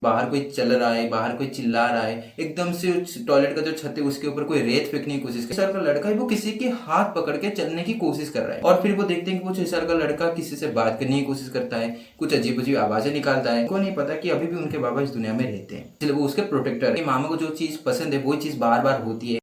बाहर कोई चल रहा है, बाहर कोई चिल्ला रहा है, एकदम से टॉयलेट का जो छत है उसके ऊपर कोई रेत फेंकने की कोशिश कर, 6 साल का लड़का है वो किसी के हाथ पकड़ के चलने की कोशिश कर रहा है। और फिर वो देखते हैं कि वो 6 साल का लड़का किसी से बात करने की कोशिश करता है, कुछ अजीब अजीब आवाजें निकालता है। को नहीं पता कि अभी भी उनके बाबा इस दुनिया में रहते हैं, इसलिए वो उसके प्रोटेक्टर है। मामा को जो चीज पसंद है वो चीज बार बार होती है।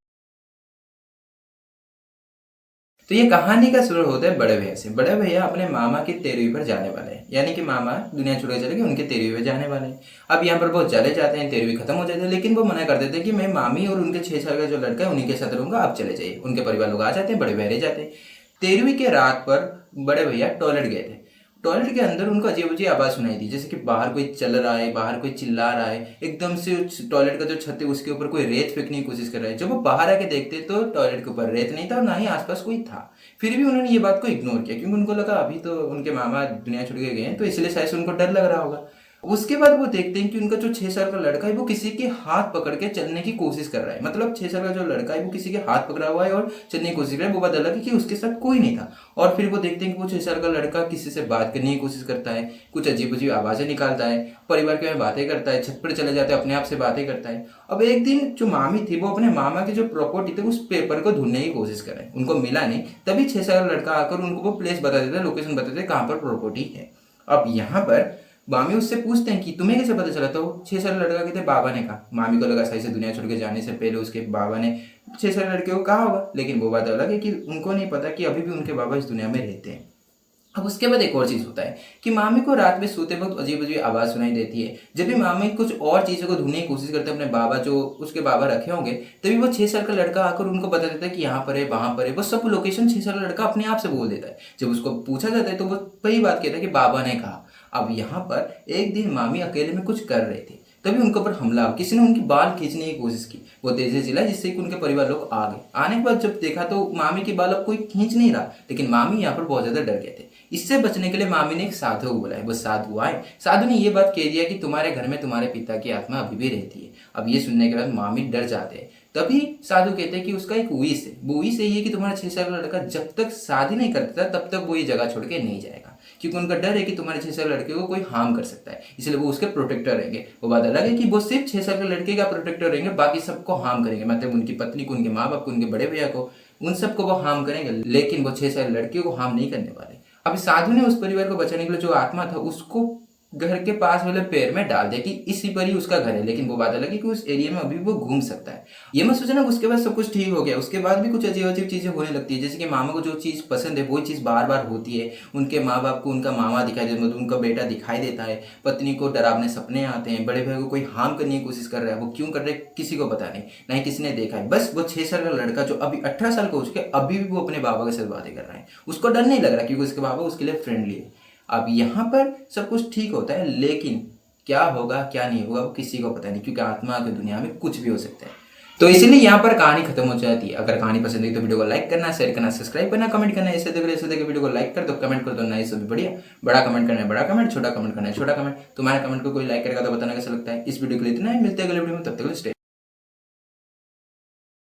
तो ये कहानी का शुरू होता है बड़े भैया से। बड़े भैया अपने मामा की 13वीं पर जाने वाले हैं, यानी कि मामा दुनिया छोड़ के चले गए, उनके 13वीं पर जाने वाले हैं। अब यहाँ पर वो चले जाते हैं, 13वीं खत्म हो जाती है, लेकिन वो मना कर देते हैं कि मैं मामी और उनके 6 साल का जो लड़का है उन्हीं के साथ रहूंगा, आप चले जाइए। उनके परिवार लोग आ जाते हैं, बड़े भैया रह जाते हैं। 13वीं के रात पर बड़े भैया टॉयलेट गए थे। टॉयलेट के अंदर उनको अजीब अजीब आवाज सुनाई दी, जैसे कि बाहर कोई चल रहा है, बाहर कोई चिल्ला रहा है, एकदम से टॉयलेट का जो छत है उसके ऊपर कोई रेत फेंकने की कोशिश कर रहा है। जब वो बाहर आके देखते तो टॉयलेट के ऊपर रेत नहीं था और ना ही आसपास कोई था। फिर भी उन्होंने ये बात को इग्नोर किया, क्योंकि उनको लगा अभी तो उनके मामा दुनिया छोड़ के गए हैं, तो इसलिए शायद से उनको डर लग रहा होगा। उसके बाद वो देखते हैं कि उनका जो 6 साल का लड़का है वो किसी के हाथ पकड़ के चलने की कोशिश कर रहा है। मतलब 6 साल का जो लड़का है वो किसी के हाथ पकड़ा हुआ है और चलने की कोशिश कर रहा है। वो बात अलग है कि उसके साथ कोई नहीं था। और फिर वो देखते हैं कि वो 6 साल का लड़का किसी से बात करने की कोशिश करता है, कुछ अजीब अजीब आवाजें निकालता है, परिवार के में बातें करता है, छत पर चले जाता है, अपने आप से बातें करता है। अब एक दिन जो मामी थी वो अपने मामा की जो प्रॉपर्टी थी उस पेपर को ढूंढने की कोशिश कर रहे हैं, उनको मिला नहीं। तभी 6 साल का लड़का आकर उनको वो प्लेस बता देता है, लोकेशन बता देता है कहाँ पर प्रॉपर्टी है। अब यहाँ पर मामी उससे पूछते हैं कि तुम्हें कैसे पता चला। तो 6 साल लड़का कहते बाबा ने कहा। मामी को लगा सही से दुनिया छोड़ के जाने से पहले उसके बाबा ने 6 साल लड़के को कहा होगा, लेकिन वो बात अलग है कि उनको नहीं पता कि अभी भी उनके बाबा इस दुनिया में रहते हैं। अब उसके बाद एक और चीज होता है कि मामी को रात में सोते वक्त अजीब अजीब आवाज सुनाई देती है। जब भी मामी कुछ और चीजों को ढूंढने की कोशिश करते हैं अपने बाबा जो उसके बाबा रखे होंगे, तभी वो 6 साल का लड़का आकर उनको बता देता है कि यहाँ पर है, वहां पर है। वो सब लोकेशन 6 साल का लड़का अपने आप से बोल देता है। जब उसको पूछा जाता है तो वो वही बात कहता है कि बाबा ने कहा। अब यहाँ पर एक दिन मामी अकेले में कुछ कर रहे थे, तभी उनके ऊपर हमला हुआ। किसी ने उनकी बाल खींचने की कोशिश की, वो तेजी से चिल्लाए, जिससे कि उनके परिवार लोग आ गए। आने के बाद जब देखा तो मामी की बाल अब कोई खींच नहीं रहा, लेकिन मामी यहाँ पर बहुत ज्यादा डर गए थे। इससे बचने के लिए मामी ने एक साधु को बुलाया। वो साधु आए, साधु ने ये बात कह दिया कि तुम्हारे घर में तुम्हारे पिता की आत्मा अभी भी रहती है। अब ये सुनने के बाद मामी डर जाते हैं। तभी साधु कहते हैं कि उसका एक विश है, वो विश यही है कि तुम्हारा 6 साल का लड़का जब तक शादी नहीं करता तब तक वो ये जगह छोड़ के नहीं जाएगा, क्योंकि उनका डर है कि तुम्हारे 6 साल लड़के को कोई हार्म कर सकता है, इसलिए वो उसके प्रोटेक्टर रहेंगे। वो बात अलग है कि वो सिर्फ 6 साल के लड़के का प्रोटेक्टर रहेंगे, बाकी सबको हार्म करेंगे। मतलब उनकी पत्नी को, उनके माँ बाप को, उनके बड़े भैया को, उन सबको वो हार्म करेंगे, लेकिन वो 6 साल लड़के को हार्म नहीं करने वाले। अब साधु ने उस परिवार को बचाने के लिए जो आत्मा था उसको घर के पास वाले पेड़ में डाल दिया कि इसी पर ही उसका घर है, लेकिन वो बात अलग है कि उस एरिया में अभी वो घूम सकता है। ये मत सोचना उसके बाद सब कुछ ठीक हो गया। उसके बाद भी कुछ अजीब अजीब चीजें होने लगती है, जैसे कि मामा को जो चीज पसंद है वो चीज बार बार होती है। उनके माँ बाप को उनका मामा दिखाई देता है, उनका बेटा दिखाई देता है, पत्नी को डरावने सपने आते हैं, बड़े भाई को कोई हार्म करने की कोशिश कर रहा है। वो क्यों कर रहे हैं किसी को पता नहीं, ना ही किसी ने देखा है। बस वो 6 साल का लड़का जो अभी 18 साल का हो चुके अभी भी वो अपने बाबा के साथ बातें कर रहा है। उसको डर नहीं लग रहा क्योंकि उसके बाबा उसके लिए फ्रेंडली है। अब यहाँ पर सब कुछ ठीक होता है, लेकिन क्या होगा क्या नहीं होगा वो किसी को पता नहीं, क्योंकि आत्मा की दुनिया में कुछ भी हो सकता है। तो इसीलिए यहाँ पर कहानी खत्म हो जाती है। अगर कहानी पसंद आई तो वीडियो को लाइक करना, शेयर करना, सब्सक्राइब करना, कमेंट करना। ऐसे देखो वीडियो को लाइक कर दो, कमेंट कर दो, ना ये सब बढ़िया। बड़ा कमेंट करना है बड़ा कमेंट, छोटा कमेंट करना है छोटा कमेंट। तुम्हारा कमेंट को कोई लाइक करेगा तो बताना कैसा लगता है। इस वीडियो के लिए इतना ही, मिलते हैं अगले वीडियो में, तब तक स्टे।